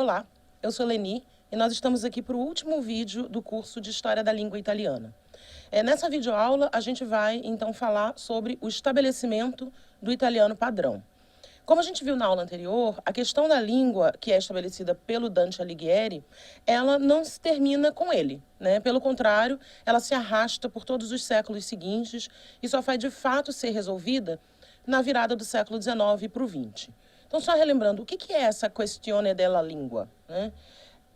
Olá, eu sou Leni e nós estamos aqui para o último vídeo do curso de História da Língua Italiana. Nessa videoaula, a gente vai, então, falar sobre o estabelecimento do italiano padrão. Como a gente viu na aula anterior, a questão da língua, que é estabelecida pelo Dante Alighieri, ela não se termina com ele, né? Pelo contrário, ela se arrasta por todos os séculos seguintes e só vai, de fato, ser resolvida na virada do século XIX para o XX. Então, só relembrando, o que é essa questione della língua, né?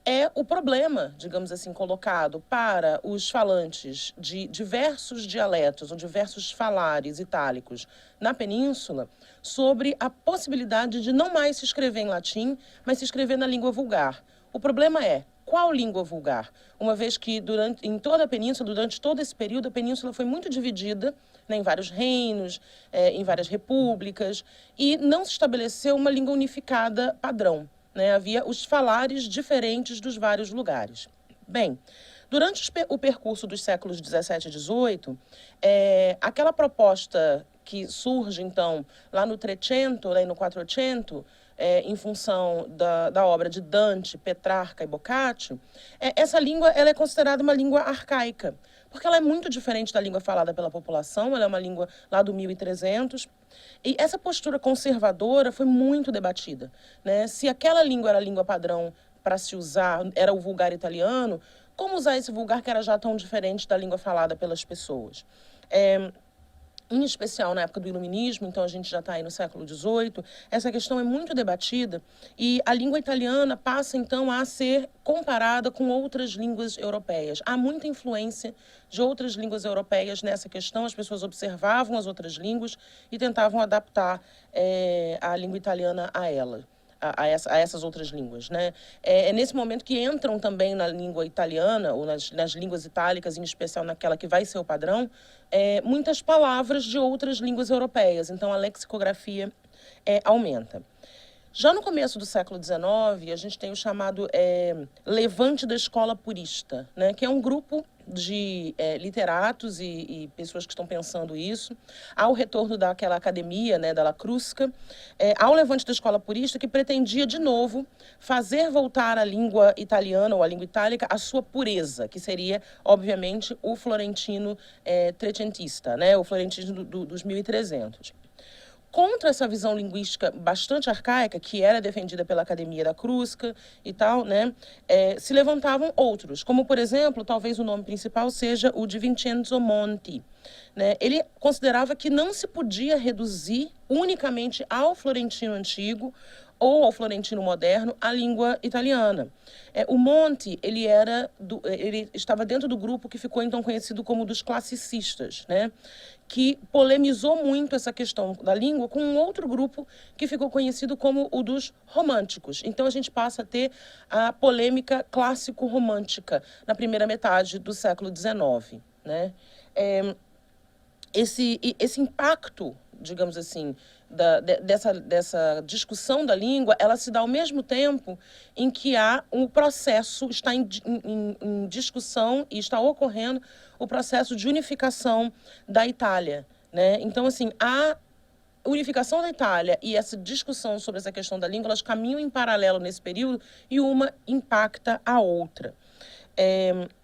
É o problema, digamos assim, colocado para os falantes de diversos dialetos ou diversos falares itálicos na península sobre a possibilidade de não mais se escrever em latim, mas se escrever na língua vulgar. O problema é, qual língua vulgar? Uma vez que em toda a península, durante todo esse período, a península foi muito dividida, né, em vários reinos, em várias repúblicas, e não se estabeleceu uma língua unificada padrão, né? Havia os falares diferentes dos vários lugares. Bem, durante o percurso dos séculos 17 e 18, aquela proposta que surge, então, lá no Trecento, né, no Quattrocento, em função da obra de Dante, Petrarca e Boccaccio, essa língua ela é considerada uma língua arcaica, porque ela é muito diferente da língua falada pela população, ela é uma língua lá do 1300, e essa postura conservadora foi muito debatida, né? Se aquela língua era a língua padrão para se usar, era o vulgar italiano, como usar esse vulgar que era já tão diferente da língua falada pelas pessoas? Em especial na época do Iluminismo, então a gente já está aí no século XVIII, essa questão é muito debatida e a língua italiana passa então a ser comparada com outras línguas europeias. Há muita influência de outras línguas europeias nessa questão, as pessoas observavam as outras línguas e tentavam adaptar a língua italiana a ela. A essas outras línguas, né? É nesse momento que entram também na língua italiana, ou nas línguas itálicas, em especial naquela que vai ser o padrão, muitas palavras de outras línguas europeias. Então, a lexicografia aumenta. Já no começo do século XIX, a gente tem o chamado Levante da Escola Purista, né? Que é um grupo de literatos e pessoas que estão pensando isso, ao retorno daquela academia, né, da La Crusca, ao levante da escola purista, que pretendia, de novo, fazer voltar a língua italiana ou a língua itálica à sua pureza, que seria, obviamente, o florentino trecentista, né, o florentino dos 1300. Contra essa visão linguística bastante arcaica, que era defendida pela Academia da Crusca e tal, né, se levantavam outros, como, por exemplo, talvez o nome principal seja o de Vincenzo Monti, né? Ele considerava que não se podia reduzir unicamente ao florentino antigo ou ao florentino moderno a língua italiana. O Monti, ele estava dentro do grupo que ficou então conhecido como dos classicistas, né? Que polemizou muito essa questão da língua com um outro grupo que ficou conhecido como o dos românticos. Então, a gente passa a ter a polêmica clássico-romântica na primeira metade do século XIX, né? Esse impacto, digamos assim, dessa discussão da língua, ela se dá ao mesmo tempo em que o processo está em discussão e está ocorrendo o processo de unificação da Itália, né? Então, assim, a unificação da Itália e essa discussão sobre essa questão da língua, elas caminham em paralelo nesse período e uma impacta a outra.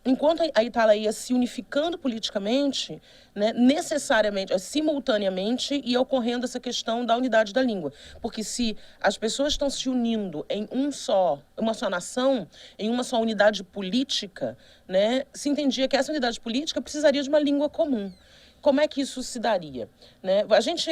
Enquanto a Itália ia se unificando politicamente, né, necessariamente, simultaneamente, ia ocorrendo essa questão da unidade da língua. Porque se as pessoas estão se unindo em uma só nação, em uma só unidade política, né, se entendia que essa unidade política precisaria de uma língua comum. Como é que isso se daria, né? A gente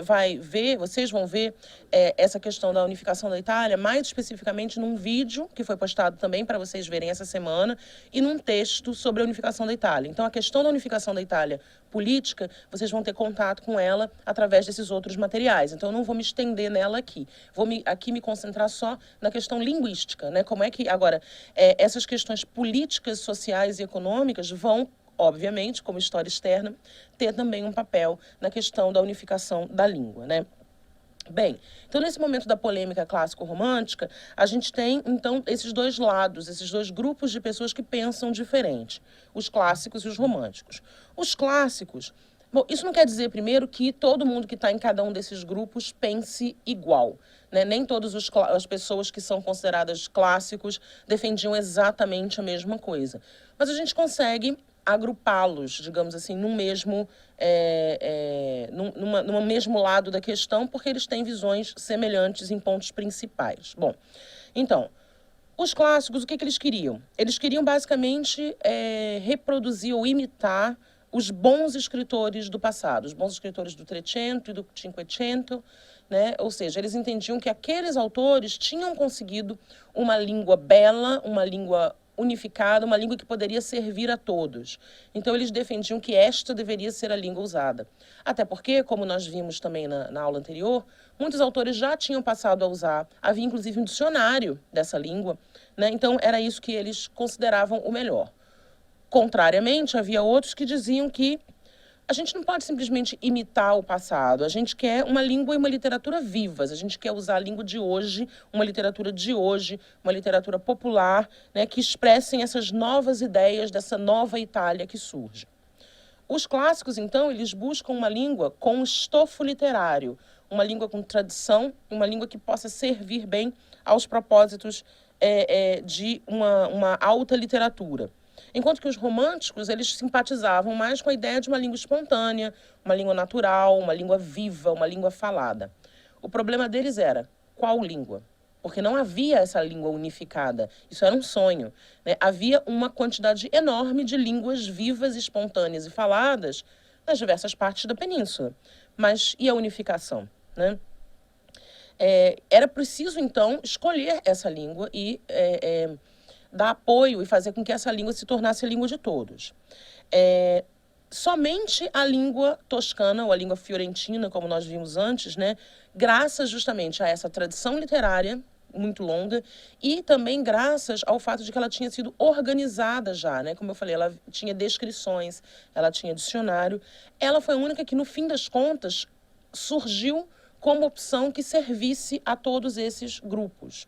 vai ver, vocês vão ver essa questão da unificação da Itália, mais especificamente num vídeo que foi postado também para vocês verem essa semana, e num texto sobre a unificação da Itália. Então, a questão da unificação da Itália política, vocês vão ter contato com ela através desses outros materiais. Então, eu não vou me estender nela aqui. Vou aqui me concentrar só na questão linguística, né? Como é que, agora, essas questões políticas, sociais e econômicas vão, obviamente, como história externa, ter também um papel na questão da unificação da língua, né? Bem, então nesse momento da polêmica clássico-romântica, a gente tem, então, esses dois lados, esses dois grupos de pessoas que pensam diferente, os clássicos e os românticos. Os clássicos, bom, isso não quer dizer, primeiro, que todo mundo que está em cada um desses grupos pense igual, né? Nem todas as pessoas que são consideradas clássicos defendiam exatamente a mesma coisa. Mas a gente consegue agrupá-los, digamos assim, num mesmo, num mesmo lado da questão, porque eles têm visões semelhantes em pontos principais. Bom, então, os clássicos, o que eles queriam? Eles queriam basicamente reproduzir ou imitar os bons escritores do passado, os bons escritores do Trecento e do Cinquecento, né? Ou seja, eles entendiam que aqueles autores tinham conseguido uma língua bela, uma língua unificada, uma língua que poderia servir a todos. Então, eles defendiam que esta deveria ser a língua usada. Até porque, como nós vimos também na aula anterior, muitos autores já tinham passado a usar, havia inclusive um dicionário dessa língua, né? Então, era isso que eles consideravam o melhor. Contrariamente, havia outros que diziam que a gente não pode simplesmente imitar o passado, a gente quer uma língua e uma literatura vivas, a gente quer usar a língua de hoje, uma literatura de hoje, uma literatura popular, né, que expressem essas novas ideias dessa nova Itália que surge. Os clássicos, então, eles buscam uma língua com estofo literário, uma língua com tradição, uma língua que possa servir bem aos propósitos de uma alta literatura. Enquanto que os românticos, eles simpatizavam mais com a ideia de uma língua espontânea, uma língua natural, uma língua viva, uma língua falada. O problema deles era qual língua? Porque não havia essa língua unificada. Isso era um sonho, né? Havia uma quantidade enorme de línguas vivas, espontâneas e faladas nas diversas partes da península. Mas e a unificação, né? Era preciso, então, escolher essa língua e dar apoio e fazer com que essa língua se tornasse a língua de todos. Somente a língua toscana, ou a língua fiorentina, como nós vimos antes, né, graças justamente a essa tradição literária muito longa e também graças ao fato de que ela tinha sido organizada já, né? Como eu falei, ela tinha descrições, ela tinha dicionário. Ela foi a única que, no fim das contas, surgiu como opção que servisse a todos esses grupos.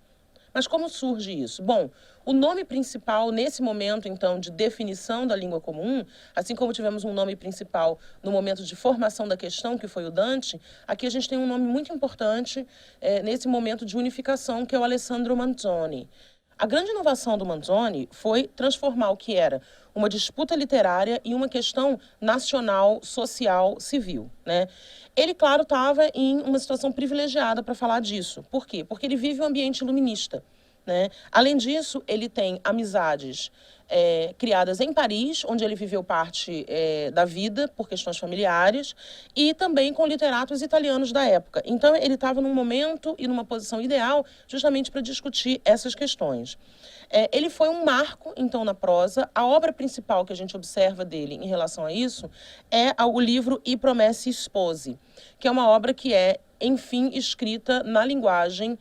Mas como surge isso? Bom, o nome principal nesse momento, então, de definição da língua comum, assim como tivemos um nome principal no momento de formação da questão, que foi o Dante, aqui a gente tem um nome muito importante nesse momento de unificação, que é o Alessandro Manzoni. A grande inovação do Manzoni foi transformar o que era uma disputa literária em uma questão nacional, social, civil, né? Ele, claro, estava em uma situação privilegiada para falar disso. Por quê? Porque ele vive um ambiente iluminista, né? Além disso, ele tem amizades criadas em Paris, onde ele viveu parte da vida por questões familiares, e também com literatos italianos da época. Então, ele estava num momento e numa posição ideal justamente para discutir essas questões. Ele foi um marco, então, na prosa. A obra principal que a gente observa dele em relação a isso é o livro I Promessi Sposi, que é uma obra que é, enfim, escrita na linguagem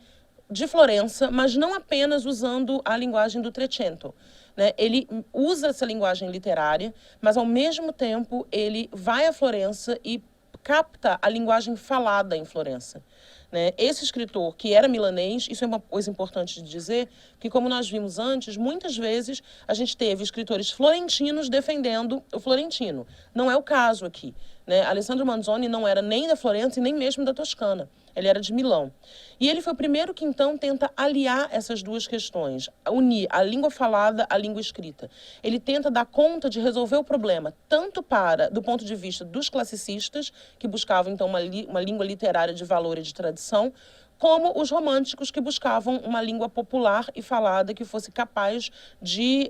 de Florença, mas não apenas usando a linguagem do Trecento, né? Ele usa essa linguagem literária, mas, ao mesmo tempo, ele vai a Florença e capta a linguagem falada em Florença, né? Esse escritor, que era milanês, isso é uma coisa importante de dizer, que, como nós vimos antes, muitas vezes a gente teve escritores florentinos defendendo o florentino. Não é o caso aqui, né? Alessandro Manzoni não era nem da Florença e nem mesmo da Toscana. Ele era de Milão. E ele foi o primeiro que, então, tenta aliar essas duas questões, unir a língua falada à língua escrita. Ele tenta dar conta de resolver o problema, tanto do ponto de vista dos classicistas, que buscavam, então, uma língua literária de valor e de tradição, como os românticos, que buscavam uma língua popular e falada que fosse capaz de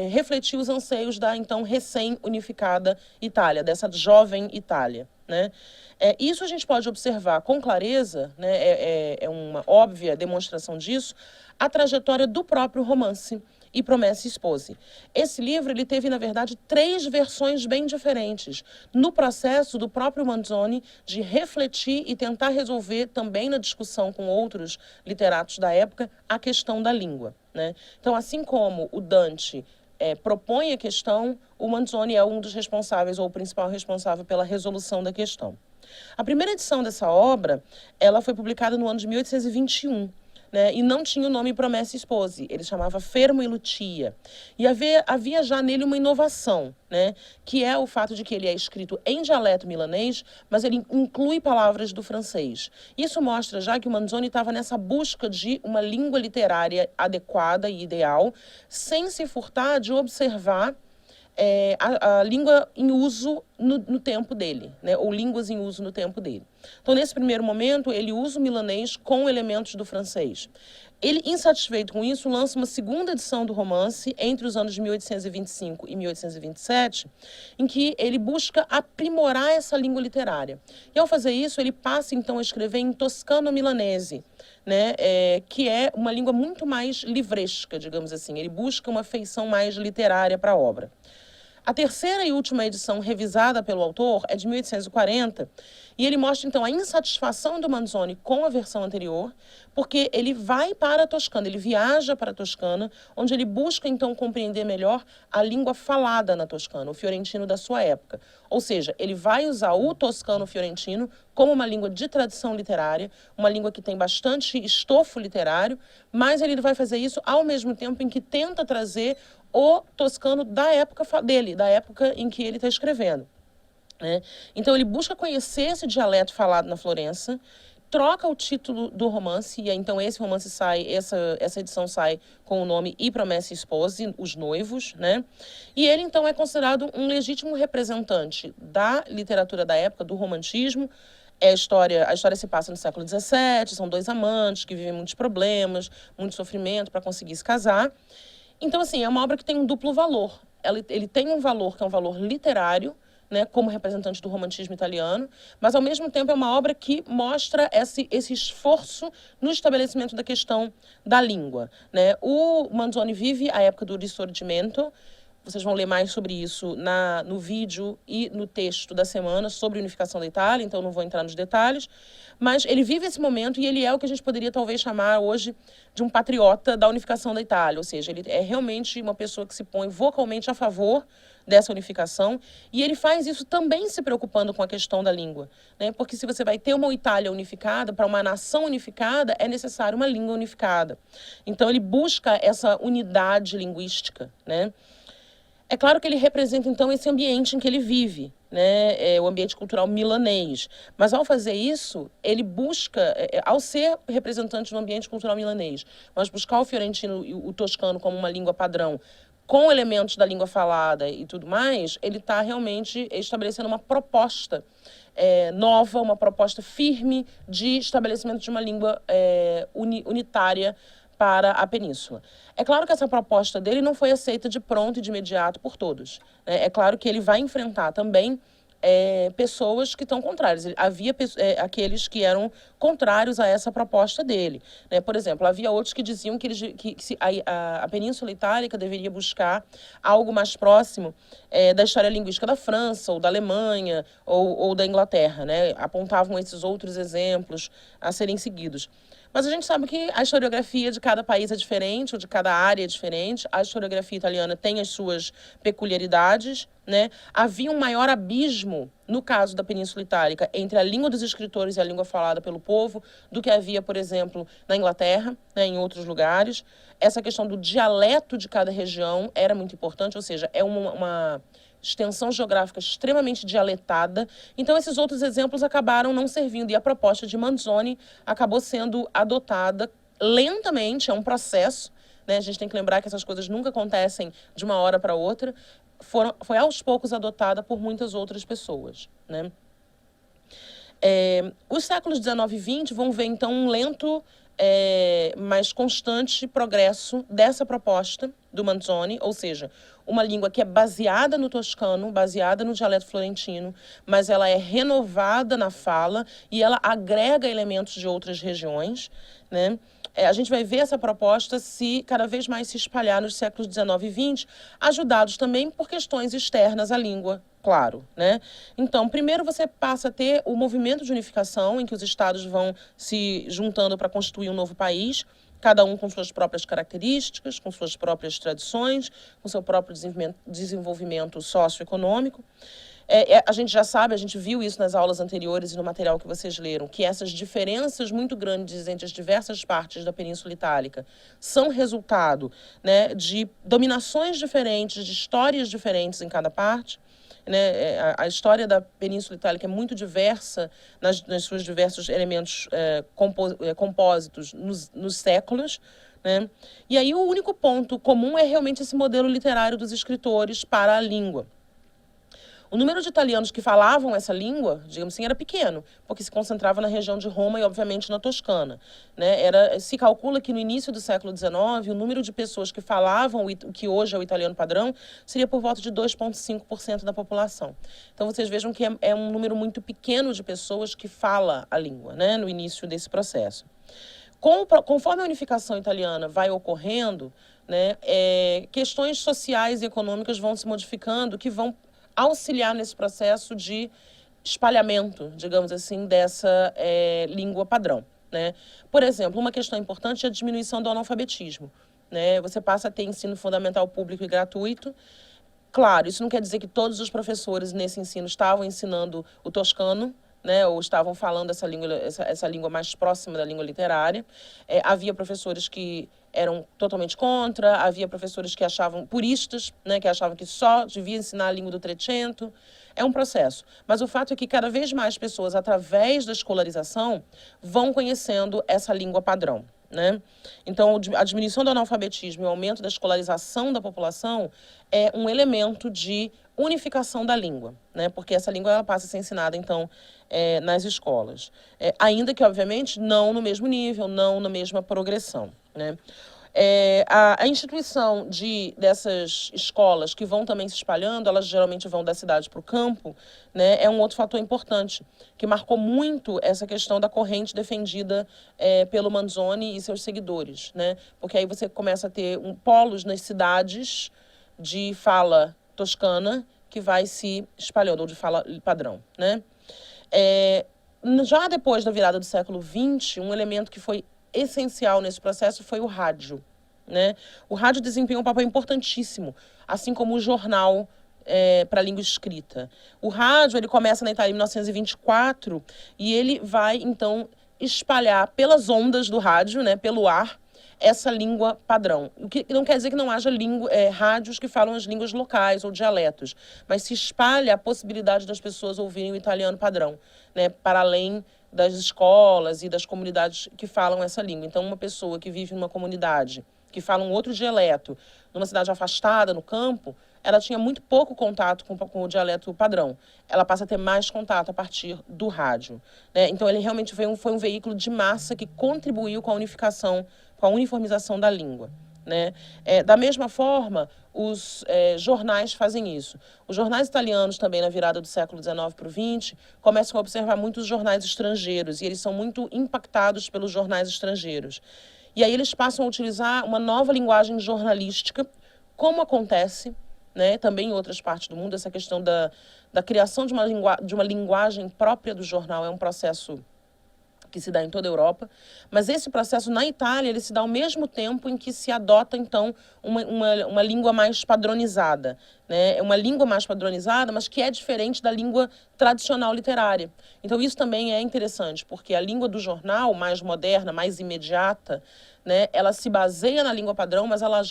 refletir os anseios da, então, recém-unificada Itália, dessa jovem Itália, né? Isso a gente pode observar com clareza, né? É uma óbvia demonstração disso, a trajetória do próprio romance I Promessi Sposi. Esse livro ele teve, na verdade, 3 versões bem diferentes, no processo do próprio Manzoni de refletir e tentar resolver, também na discussão com outros literatos da época, a questão da língua, né? Então, assim como o Dante propõe a questão, o Manzoni é um dos responsáveis, ou o principal responsável pela resolução da questão. A primeira edição dessa obra, ela foi publicada no ano de 1821, né, e não tinha o nome Promesse Sposi, ele chamava Fermo e Lucia. E havia já nele uma inovação, né, que é o fato de que ele é escrito em dialeto milanês, mas ele inclui palavras do francês. Isso mostra já que o Manzoni estava nessa busca de uma língua literária adequada e ideal, sem se furtar de observar a língua em uso no tempo dele, né? Ou línguas em uso no tempo dele. Então, nesse primeiro momento, ele usa o milanês com elementos do francês. Ele, insatisfeito com isso, lança uma segunda edição do romance entre os anos de 1825 e 1827, em que ele busca aprimorar essa língua literária. E, ao fazer isso, ele passa, então, a escrever em toscano-milanese, né, que é uma língua muito mais livresca, digamos assim. Ele busca uma feição mais literária para a obra. A terceira e última edição revisada pelo autor é de 1840 e ele mostra, então, a insatisfação do Manzoni com a versão anterior, porque ele vai para a Toscana, ele viaja para a Toscana, onde ele busca, então, compreender melhor a língua falada na Toscana, o fiorentino da sua época. Ou seja, ele vai usar o toscano-fiorentino como uma língua de tradição literária, uma língua que tem bastante estofo literário, mas ele vai fazer isso ao mesmo tempo em que tenta trazer o toscano da época dele, da época em que ele está escrevendo, né? Então, ele busca conhecer esse dialeto falado na Florença, troca o título do romance, e então esse romance sai, essa edição sai com o nome I Promesse Sposi, Os Noivos, né? E ele, então, é considerado um legítimo representante da literatura da época, do romantismo. A história se passa no século XVII, são dois amantes que vivem muitos problemas, muito sofrimento para conseguir se casar. Então, assim, é uma obra que tem um duplo valor. Ele tem um valor que é um valor literário, né, como representante do romantismo italiano, mas, ao mesmo tempo, é uma obra que mostra esse esforço no estabelecimento da questão da língua, né? O Manzoni vive a época do Risorgimento. Vocês vão ler mais sobre isso no vídeo e no texto da semana sobre a unificação da Itália, então não vou entrar nos detalhes. Mas ele vive esse momento e ele é o que a gente poderia talvez chamar hoje de um patriota da unificação da Itália. Ou seja, ele é realmente uma pessoa que se põe vocalmente a favor dessa unificação, e ele faz isso também se preocupando com a questão da língua, né? Porque se você vai ter uma Itália unificada, para uma nação unificada, é necessário uma língua unificada. Então ele busca essa unidade linguística, né? É claro que ele representa, então, esse ambiente em que ele vive, né? O ambiente cultural milanês. Mas, ao fazer isso, ele busca, ao ser representante do ambiente cultural milanês, mas buscar o fiorentino e o toscano como uma língua padrão, com elementos da língua falada e tudo mais, ele está realmente estabelecendo uma proposta nova, uma proposta firme de estabelecimento de uma língua unitária para a península. É claro que essa proposta dele não foi aceita de pronto e de imediato por todos, né? É claro que ele vai enfrentar também pessoas que estão contrárias. Havia aqueles que eram contrários a essa proposta dele, né? Por exemplo, havia outros que diziam que a Península Itálica deveria buscar algo mais próximo da história linguística da França, ou da Alemanha, ou da Inglaterra, né? Apontavam esses outros exemplos a serem seguidos. Mas a gente sabe que a historiografia de cada país é diferente, ou de cada área é diferente. A historiografia italiana tem as suas peculiaridades, né? Havia um maior abismo, no caso da Península Itálica, entre a língua dos escritores e a língua falada pelo povo, do que havia, por exemplo, na Inglaterra, né, em outros lugares. Essa questão do dialeto de cada região era muito importante, ou seja, é uma extensão geográfica extremamente dialetada. Então, esses outros exemplos acabaram não servindo, e a proposta de Manzoni acabou sendo adotada lentamente, é um processo, né? A gente tem que lembrar que essas coisas nunca acontecem de uma hora para outra. Foi aos poucos adotada por muitas outras pessoas, né? Os séculos 19 e 20 vão ver, então, um lento, mas constante progresso dessa proposta do Manzoni, ou seja, uma língua que é baseada no toscano, baseada no dialeto florentino, mas ela é renovada na fala e ela agrega elementos de outras regiões, né? A gente vai ver essa proposta cada vez mais se espalhar nos séculos 19 e 20, ajudados também por questões externas à língua, claro, né? Então, primeiro você passa a ter o movimento de unificação, em que os estados vão se juntando para constituir um novo país, cada um com suas próprias características, com suas próprias tradições, com seu próprio desenvolvimento socioeconômico. A gente já sabe, a gente viu isso nas aulas anteriores e no material que vocês leram, que essas diferenças muito grandes entre as diversas partes da Península Itálica são resultado, né, de dominações diferentes, de histórias diferentes em cada parte. Né? A história da Península Itálica é muito diversa nas seus diversos elementos compósitos nos séculos. Né? E aí o único ponto comum é realmente esse modelo literário dos escritores para a língua. O número de italianos que falavam essa língua, digamos assim, era pequeno, porque se concentrava na região de Roma e, obviamente, na Toscana. Né? Se calcula que no início do século XIX, o número de pessoas que falavam o que hoje é o italiano padrão seria por volta de 2,5% da população. Então, vocês vejam que é um número muito pequeno de pessoas que fala a língua, né, no início desse processo. Conforme a unificação italiana vai ocorrendo, né, questões sociais e econômicas vão se modificando, que vão auxiliar nesse processo de espalhamento, digamos assim, dessa língua padrão. Né? Por exemplo, uma questão importante é a diminuição do analfabetismo. Né? Você passa a ter ensino fundamental público e gratuito. Claro, isso não quer dizer que todos os professores nesse ensino estavam ensinando o toscano, né, ou estavam falando essa língua mais próxima da língua literária. Havia professores que eram totalmente contra, havia professores que achavam puristas, né, que achavam que só devia ensinar a língua do Trecento. É um processo. Mas o fato é que cada vez mais pessoas, através da escolarização, vão conhecendo essa língua padrão. Né? Então, a diminuição do analfabetismo e o aumento da escolarização da população é um elemento de unificação da língua, né? Porque essa língua ela passa a ser ensinada, então, nas escolas. Ainda que, obviamente, não no mesmo nível, não na mesma progressão. Né? A instituição dessas escolas que vão também se espalhando, elas geralmente vão da cidade para o campo, né, é um outro fator importante, que marcou muito essa questão da corrente defendida pelo Manzoni e seus seguidores. Né? Porque aí você começa a ter polos nas cidades de fala toscana que vai se espalhando, ou de fala padrão. Né? Já depois da virada do século XX, um elemento que foi essencial nesse processo foi o rádio. Né? O rádio desempenhou um papel importantíssimo, assim como o jornal para a língua escrita. O rádio ele começa na Itália em 1924 e ele vai, então, espalhar pelas ondas do rádio, né, pelo ar, essa língua padrão. O que não quer dizer que não haja rádios que falam as línguas locais ou dialetos, mas se espalha a possibilidade das pessoas ouvirem o italiano padrão, né, para além das escolas e das comunidades que falam essa língua. Então, uma pessoa que vive numa comunidade que fala um outro dialeto, numa cidade afastada, no campo, ela tinha muito pouco contato com o dialeto padrão. Ela passa a ter mais contato a partir do rádio. Né? Então, ele realmente foi um veículo de massa que contribuiu com a unificação, com a uniformização da língua. Né? Da mesma forma, os jornais fazem isso. Os jornais italianos também, na virada do século XIX para o XX, começam a observar muitos jornais estrangeiros, e eles são muito impactados pelos jornais estrangeiros. E aí eles passam a utilizar uma nova linguagem jornalística, como acontece, né, também em outras partes do mundo. Essa questão da criação de uma linguagem própria do jornal é um processo que se dá em toda a Europa, mas esse processo na Itália ele se dá ao mesmo tempo em que se adota, então, uma língua mais padronizada. Né? É uma língua mais padronizada, mas que é diferente da língua tradicional literária. Então, isso também é interessante, porque a língua do jornal, mais moderna, mais imediata, né, ela se baseia na língua padrão, mas ela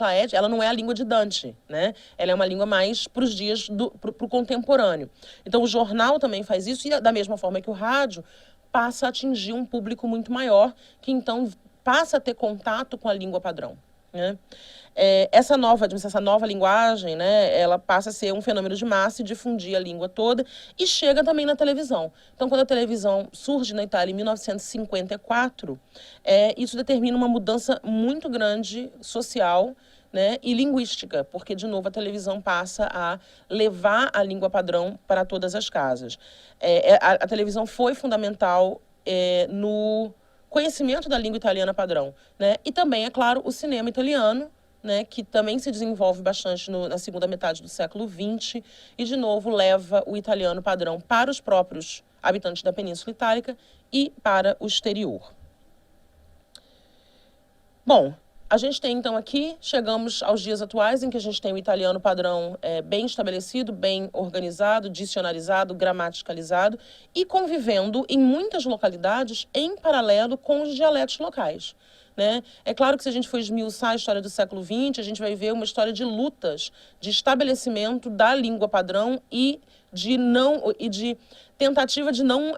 não é a língua de Dante. Né? Ela é uma língua mais para os dias, para o contemporâneo. Então, o jornal também faz isso, e da mesma forma que o rádio passa a atingir um público muito maior, que então passa a ter contato com a língua padrão. Né? Essa nova linguagem, né, ela passa a ser um fenômeno de massa e difundir a língua toda, e chega também na televisão. Então, quando a televisão surge na Itália em 1954, isso determina uma mudança muito grande social, né, e linguística, porque, de novo, a televisão passa a levar a língua padrão para todas as casas. A televisão foi fundamental no conhecimento da língua italiana padrão. Né? E também, é claro, o cinema italiano, né, que também se desenvolve bastante na segunda metade do século XX e, de novo, leva o italiano padrão para os próprios habitantes da Península Itálica e para o exterior. Bom, A gente tem, então, aqui, chegamos aos dias atuais, em que a gente tem o italiano padrão bem estabelecido, bem organizado, dicionarizado, gramaticalizado e convivendo em muitas localidades em paralelo com os dialetos locais. Né? É claro que se a gente for esmiuçar a história do século XX, a gente vai ver uma história de lutas, de estabelecimento da língua padrão e de tentativa de não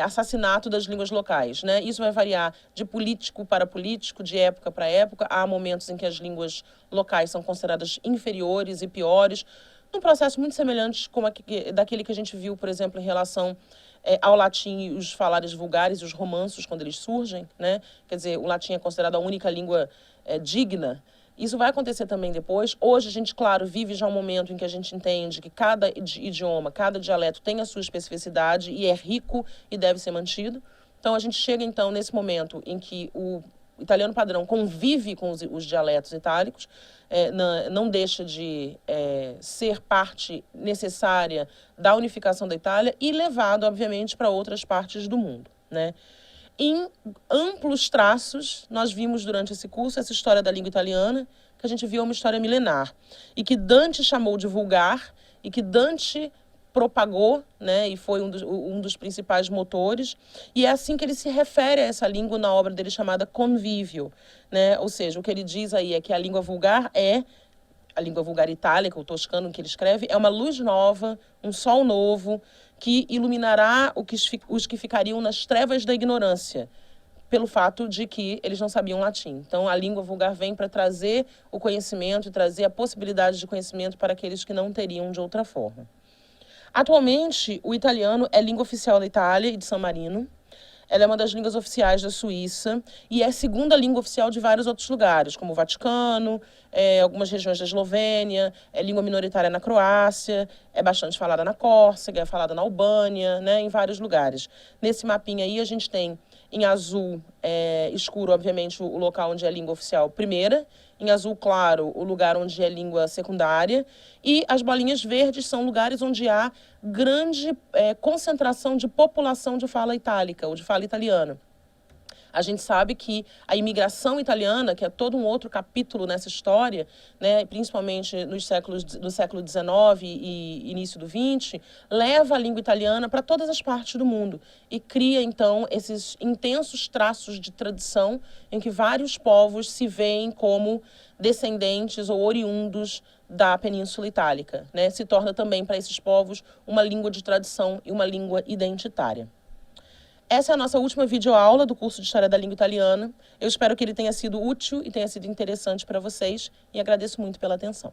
assassinato das línguas locais, né? Isso vai variar de político para político, de época para época. Há momentos em que as línguas locais são consideradas inferiores e piores, num processo muito semelhante como daquele que a gente viu, por exemplo, em relação ao latim e os falares vulgares e os romanços, quando eles surgem, né? Quer dizer, o latim é considerado a única língua digna. Isso vai acontecer também depois. Hoje a gente, claro, vive já um momento em que a gente entende que cada idioma, cada dialeto tem a sua especificidade e é rico e deve ser mantido. Então a gente chega, então, nesse momento em que o italiano padrão convive com os dialetos itálicos, não deixa de ser parte necessária da unificação da Itália e levado, obviamente, para outras partes do mundo, né? Em amplos traços, nós vimos durante esse curso essa história da língua italiana, que a gente viu uma história milenar, e que Dante chamou de vulgar, e que Dante propagou, né, e foi um dos principais motores, e é assim que ele se refere a essa língua na obra dele chamada Convívio, né? Ou seja, o que ele diz aí é que a língua vulgar a língua vulgar itálica, o toscano que ele escreve, é uma luz nova, um sol novo, que iluminará os que ficariam nas trevas da ignorância, pelo fato de que eles não sabiam latim. Então, a língua vulgar vem para trazer o conhecimento e trazer a possibilidade de conhecimento para aqueles que não teriam de outra forma. Atualmente, o italiano é língua oficial da Itália e de San Marino. Ela é uma das línguas oficiais da Suíça e é a segunda língua oficial de vários outros lugares, como o Vaticano, algumas regiões da Eslovênia, é língua minoritária na Croácia, é bastante falada na Córcega, é falada na Albânia, né, em vários lugares. Nesse mapinha aí a gente tem em azul escuro, obviamente, o local onde é a língua oficial primeira, em azul claro, o lugar onde é língua secundária, e as bolinhas verdes são lugares onde há grande concentração de população de fala itálica, ou de fala italiana. A gente sabe que a imigração italiana, que é todo um outro capítulo nessa história, né, principalmente no século XIX e início do XX, leva a língua italiana para todas as partes do mundo e cria, então, esses intensos traços de tradição em que vários povos se veem como descendentes ou oriundos da Península Itálica, né? Se torna também para esses povos uma língua de tradição e uma língua identitária. Essa é a nossa última videoaula do curso de História da Língua Italiana. Eu espero que ele tenha sido útil e tenha sido interessante para vocês e agradeço muito pela atenção.